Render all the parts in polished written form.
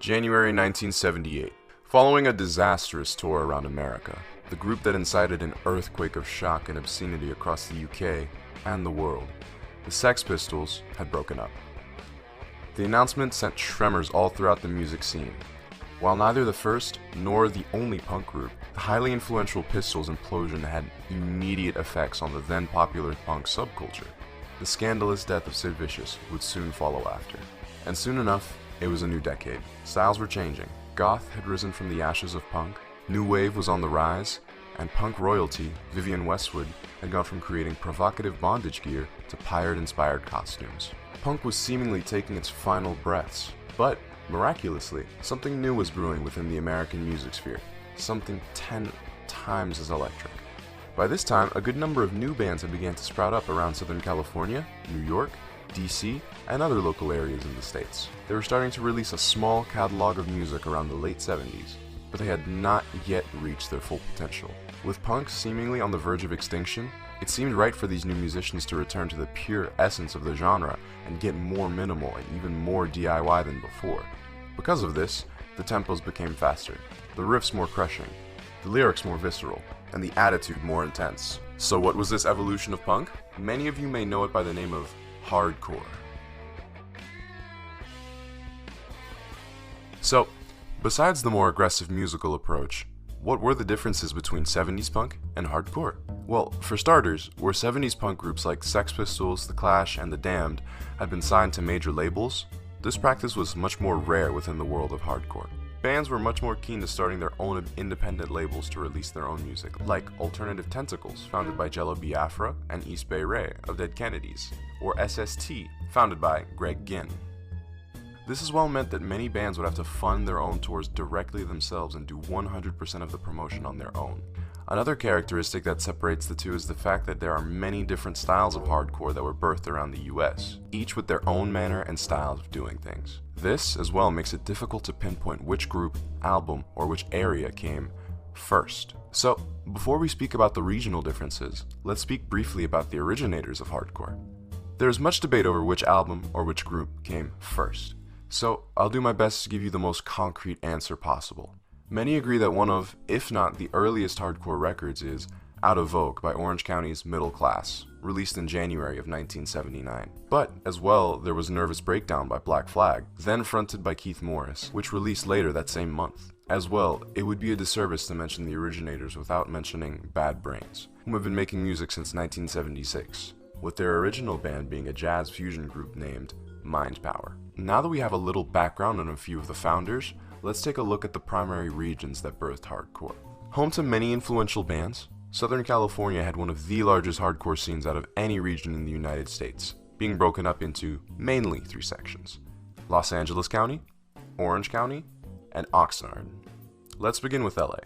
January 1978. Following a disastrous tour around America, the group that incited an earthquake of shock and obscenity across the UK and the world, the Sex Pistols, had broken up. The announcement sent tremors all throughout the music scene. While neither the first nor the only punk group, the highly influential Pistols' implosion had immediate effects on the then popular punk subculture. The scandalous death of Sid Vicious would soon follow after. And soon enough, it was a new decade. Styles were changing. Goth had risen from the ashes of punk, new wave was on the rise, and punk royalty, Vivienne Westwood, had gone from creating provocative bondage gear to pirate-inspired costumes. Punk was seemingly taking its final breaths, but miraculously, something new was brewing within the American music sphere, something 10 times as electric. By this time, a good number of new bands had begun to sprout up around Southern California, New York, DC, and other local areas in the States. They were starting to release a small catalog of music around the late 70s, but they had not yet reached their full potential. With punk seemingly on the verge of extinction, it seemed right for these new musicians to return to the pure essence of the genre and get more minimal and even more DIY than before. Because of this, the tempos became faster, the riffs more crushing, the lyrics more visceral, and the attitude more intense. So what was this evolution of punk? Many of you may know it by the name of hardcore. So, besides the more aggressive musical approach, what were the differences between 70s punk and hardcore? Well, for starters, where 70s punk groups like Sex Pistols, The Clash, and The Damned had been signed to major labels, this practice was much more rare within the world of hardcore. Bands were much more keen to starting their own independent labels to release their own music, like Alternative Tentacles, founded by Jello Biafra and East Bay Ray of Dead Kennedys, or SST, founded by Greg Ginn. This as well meant that many bands would have to fund their own tours directly themselves and do 100% of the promotion on their own. Another characteristic that separates the two is the fact that there are many different styles of hardcore that were birthed around the US, each with their own manner and styles of doing things. This as well makes it difficult to pinpoint which group, album, or which area came first. So, before we speak about the regional differences, let's speak briefly about the originators of hardcore. There is much debate over which album or which group came first, so I'll do my best to give you the most concrete answer possible. Many agree that one of, if not the earliest hardcore records is Out of Vogue by Orange County's Middle Class, released in January of 1979. But, as well, there was Nervous Breakdown by Black Flag, then fronted by Keith Morris, which released later that same month. As well, it would be a disservice to mention the originators without mentioning Bad Brains, whom have been making music since 1976, with their original band being a jazz fusion group named Mind Power. Now that we have a little background on a few of the founders, let's take a look at the primary regions that birthed hardcore. Home to many influential bands, Southern California had one of the largest hardcore scenes out of any region in the United States, being broken up into mainly 3 sections: Los Angeles County, Orange County, and Oxnard. Let's begin with LA.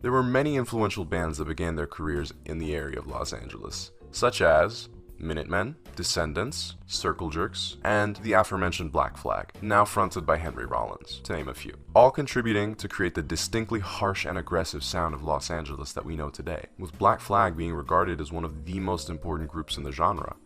There were many influential bands that began their careers in the area of Los Angeles, such as Minutemen, Descendants, Circle Jerks, and the aforementioned Black Flag, now fronted by Henry Rollins, to name a few, all contributing to create the distinctly harsh and aggressive sound of Los Angeles that we know today, with Black Flag being regarded as one of the most important groups in the genre,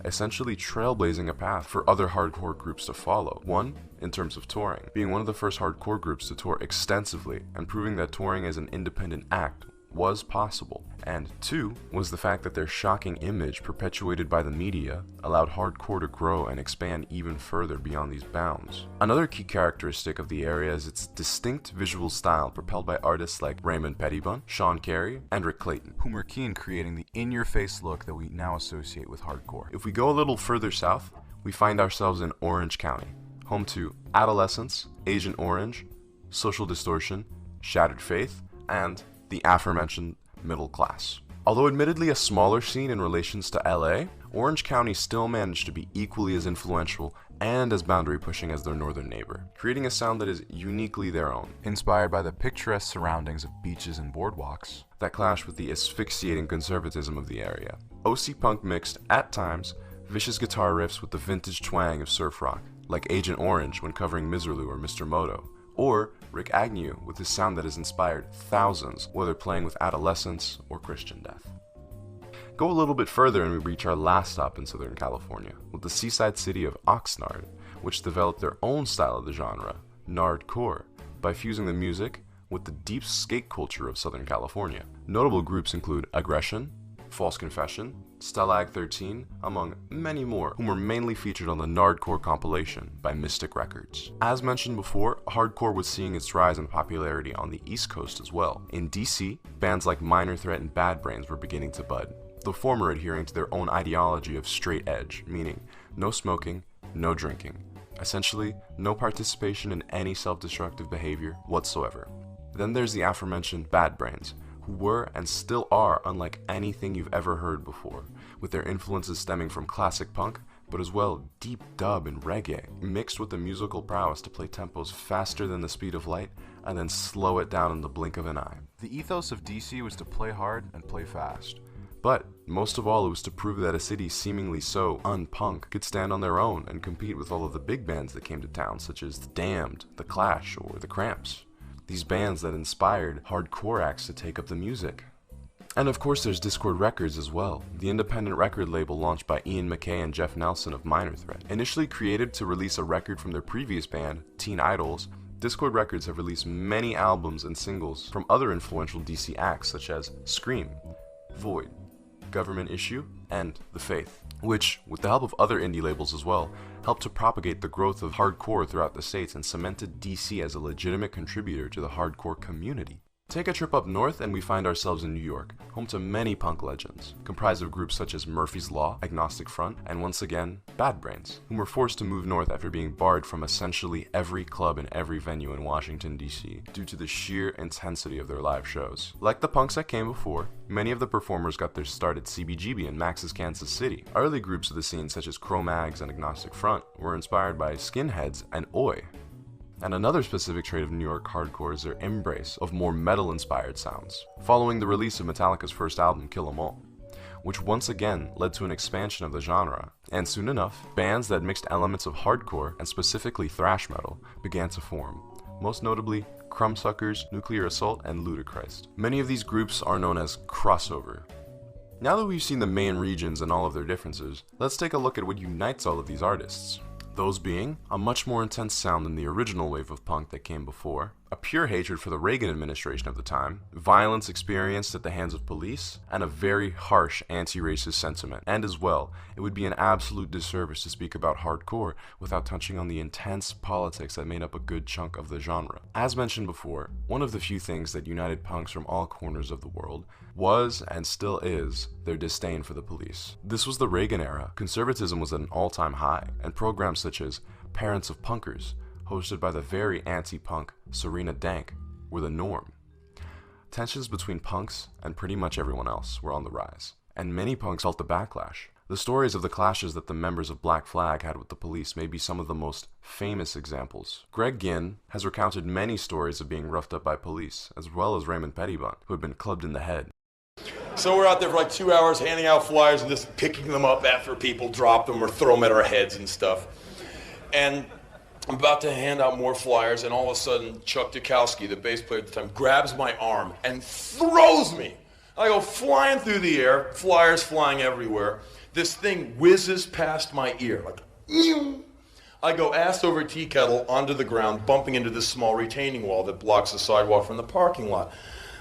essentially trailblazing a path for other hardcore groups to follow. One, in terms of touring, being one of the first hardcore groups to tour extensively and proving that touring as an independent act was possible. And 2 was the fact that their shocking image, perpetuated by the media, allowed hardcore to grow and expand even further beyond these bounds. Another key characteristic of the area is its distinct visual style, propelled by artists like Raymond Pettibon, Sean Carey, and Rick Clayton, whom were key in creating the in-your-face look that we now associate with hardcore. If we go a little further south, we find ourselves in Orange County, home to Adolescence, Agent Orange, Social Distortion, Shattered Faith, and the aforementioned Middle Class. Although admittedly a smaller scene in relations to LA, Orange County still managed to be equally as influential and as boundary pushing as their northern neighbor, creating a sound that is uniquely their own, inspired by the picturesque surroundings of beaches and boardwalks that clash with the asphyxiating conservatism of the area. OC Punk mixed, at times, vicious guitar riffs with the vintage twang of surf rock, like Agent Orange when covering Miserlou or Mr. Moto, or Rick Agnew with his sound that has inspired thousands, whether playing with Adolescence or Christian Death. Go a little bit further and we reach our last stop in Southern California, with the seaside city of Oxnard, which developed their own style of the genre, nardcore, by fusing the music with the deep skate culture of Southern California. Notable groups include Aggression, False Confession, Stalag 13, among many more, whom were mainly featured on the Nardcore compilation by Mystic Records. As mentioned before, hardcore was seeing its rise in popularity on the East Coast as well. In DC, bands like Minor Threat and Bad Brains were beginning to bud, the former adhering to their own ideology of straight edge, meaning no smoking, no drinking. Essentially, no participation in any self-destructive behavior whatsoever. Then there's the aforementioned Bad Brains, who were and still are unlike anything you've ever heard before, with their influences stemming from classic punk, but as well deep dub and reggae, mixed with the musical prowess to play tempos faster than the speed of light and then slow it down in the blink of an eye. The ethos of DC was to play hard and play fast. But, most of all, it was to prove that a city seemingly so unpunk could stand on their own and compete with all of the big bands that came to town, such as The Damned, The Clash, or The Cramps. These bands that inspired hardcore acts to take up the music. And of course there's Dischord Records as well, the independent record label launched by Ian MacKaye and Jeff Nelson of Minor Threat. Initially created to release a record from their previous band, Teen Idols, Dischord Records have released many albums and singles from other influential DC acts such as Scream, Void, Government Issue, and The Faith, which, with the help of other indie labels as well, helped to propagate the growth of hardcore throughout the states and cemented DC as a legitimate contributor to the hardcore community. Take a trip up north and we find ourselves in New York, home to many punk legends, comprised of groups such as Murphy's Law, Agnostic Front, and once again, Bad Brains, whom were forced to move north after being barred from essentially every club and every venue in Washington, D.C. due to the sheer intensity of their live shows. Like the punks that came before, many of the performers got their start at CBGB in Max's Kansas City. Early groups of the scene such as Cro-Mags and Agnostic Front were inspired by Skinheads and Oi. And another specific trait of New York hardcore is their embrace of more metal-inspired sounds, following the release of Metallica's first album, Kill 'Em All, which once again led to an expansion of the genre, and soon enough, bands that mixed elements of hardcore, and specifically thrash metal, began to form, most notably Crumbsuckers, Nuclear Assault, and Ludachrist. Many of these groups are known as crossover. Now that we've seen the main regions and all of their differences, let's take a look at what unites all of these artists. Those being a much more intense sound than the original wave of punk that came before, a pure hatred for the Reagan administration of the time, violence experienced at the hands of police, and a very harsh anti-racist sentiment. And as well, it would be an absolute disservice to speak about hardcore without touching on the intense politics that made up a good chunk of the genre. As mentioned before, one of the few things that united punks from all corners of the world was, and still is, their disdain for the police. This was the Reagan era. Conservatism was at an all-time high, and programs such as Parents of Punkers, hosted by the very anti-punk Serena Dank, were the norm. Tensions between punks and pretty much everyone else were on the rise, and many punks felt the backlash. The stories of the clashes that the members of Black Flag had with the police may be some of the most famous examples. Greg Ginn has recounted many stories of being roughed up by police, as well as Raymond Pettibon, who had been clubbed in the head. So we're out there for like 2 hours handing out flyers and just picking them up after people drop them or throw them at our heads and stuff. And I'm about to hand out more flyers, and all of a sudden, Chuck Dukowski, the bass player at the time, grabs my arm and throws me. I go flying through the air, flyers flying everywhere. This thing whizzes past my ear, like, ew. I go ass over tea kettle onto the ground, bumping into this small retaining wall that blocks the sidewalk from the parking lot.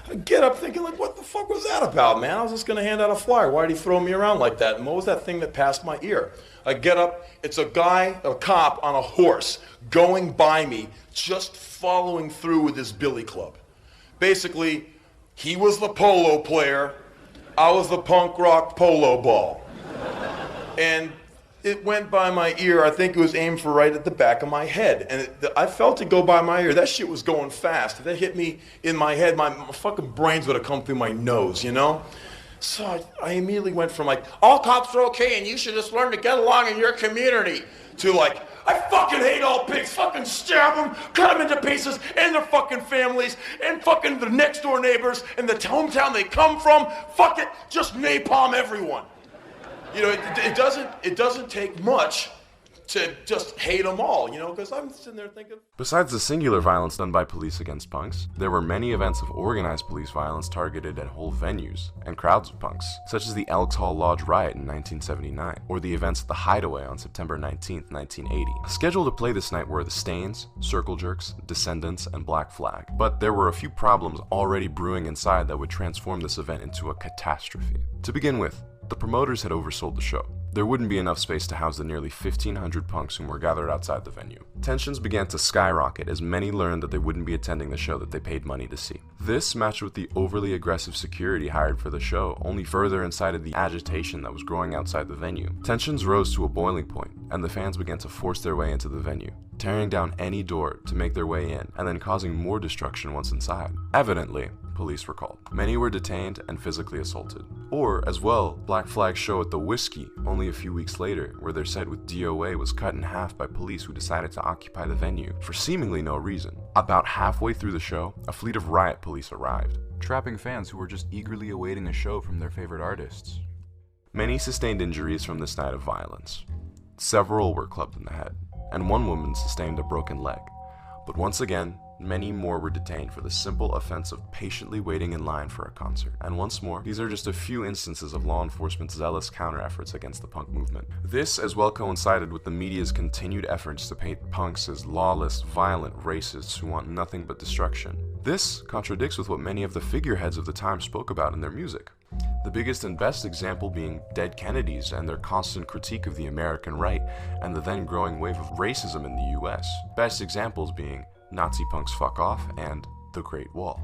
I get up thinking, like, what the fuck was that about, man? I was just gonna hand out a flyer. Why did he throw me around like that? And what was that thing that passed my ear? I get up, it's a cop on a horse, going by me, just following through with his billy club. Basically, he was the polo player, I was the punk rock polo ball. And it went by my ear. I think it was aimed for right at the back of my head. And I felt it go by my ear. That shit was going fast. If that hit me in my head, my fucking brains would have come through my nose, you know? So I immediately went from like, all cops are okay and you should just learn to get along in your community, to like, I fucking hate all pigs, fucking stab them, cut them into pieces, and their fucking families, and fucking the next door neighbors, and the hometown they come from, fuck it, just napalm everyone. You know, it doesn't take much to just hate them all, you know, because I'm sitting there thinking. Besides the singular violence done by police against punks, there were many events of organized police violence targeted at whole venues and crowds of punks, such as the Elks Hall Lodge riot in 1979, or the events at the Hideaway on September 19, 1980. Scheduled to play this night were the Stains, Circle Jerks, Descendants, and Black Flag, but there were a few problems already brewing inside that would transform this event into a catastrophe. To begin with, the promoters had oversold the show. There wouldn't be enough space to house the nearly 1,500 punks whom were gathered outside the venue. Tensions began to skyrocket as many learned that they wouldn't be attending the show that they paid money to see. This, matched with the overly aggressive security hired for the show, only further incited the agitation that was growing outside the venue. Tensions rose to a boiling point, and the fans began to force their way into the venue, tearing down any door to make their way in, and then causing more destruction once inside. Evidently, police were called. Many were detained and physically assaulted. Or, as well, Black Flag's show at the Whiskey, only a few weeks later, where their set with DOA was cut in half by police who decided to occupy the venue for seemingly no reason. About halfway through the show, a fleet of riot police arrived, trapping fans who were just eagerly awaiting a show from their favorite artists. Many sustained injuries from this night of violence. Several were clubbed in the head, and one woman sustained a broken leg. But once again, many more were detained for the simple offense of patiently waiting in line for a concert. And once more, these are just a few instances of law enforcement's zealous counter-efforts against the punk movement. This as well coincided with the media's continued efforts to paint punks as lawless, violent racists who want nothing but destruction. This contradicts with what many of the figureheads of the time spoke about in their music. The biggest and best example being Dead Kennedys and their constant critique of the American right and the then growing wave of racism in the US. Best examples being Nazi Punks Fuck Off and The Great Wall.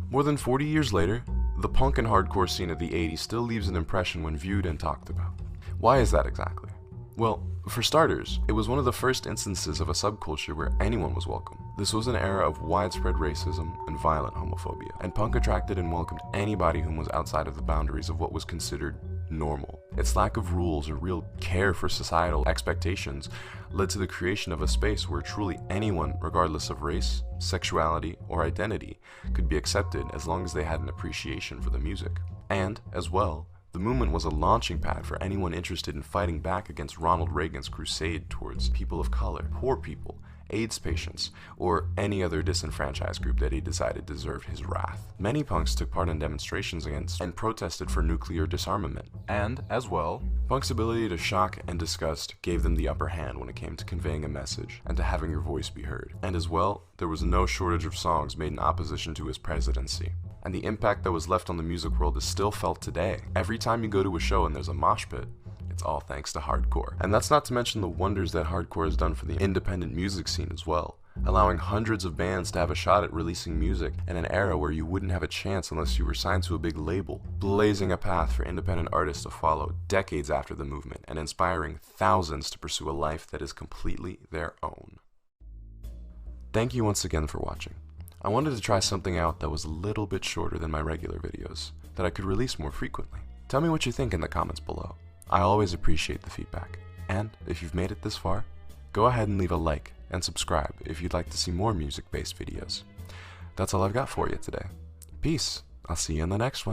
More than 40 years later, the punk and hardcore scene of the 80s still leaves an impression when viewed and talked about. Why is that exactly? Well, for starters, it was one of the first instances of a subculture where anyone was welcome. This was an era of widespread racism and violent homophobia, and punk attracted and welcomed anybody whom was outside of the boundaries of what was considered normal. Its lack of rules or real care for societal expectations led to the creation of a space where truly anyone, regardless of race, sexuality, or identity, could be accepted as long as they had an appreciation for the music. And, as well, the movement was a launching pad for anyone interested in fighting back against Ronald Reagan's crusade towards people of color, poor people, AIDS patients, or any other disenfranchised group that he decided deserved his wrath. Many punks took part in demonstrations against and protested for nuclear disarmament. And, as well, punk's ability to shock and disgust gave them the upper hand when it came to conveying a message and to having your voice be heard. And as well, there was no shortage of songs made in opposition to his presidency. And the impact that was left on the music world is still felt today. Every time you go to a show and there's a mosh pit, it's all thanks to hardcore. And that's not to mention the wonders that hardcore has done for the independent music scene as well, allowing hundreds of bands to have a shot at releasing music in an era where you wouldn't have a chance unless you were signed to a big label, blazing a path for independent artists to follow decades after the movement and inspiring thousands to pursue a life that is completely their own. Thank you once again for watching. I wanted to try something out that was a little bit shorter than my regular videos, that I could release more frequently. Tell me what you think in the comments below. I always appreciate the feedback. And if you've made it this far, go ahead and leave a like and subscribe if you'd like to see more music-based videos. That's all I've got for you today. Peace. I'll see you in the next one.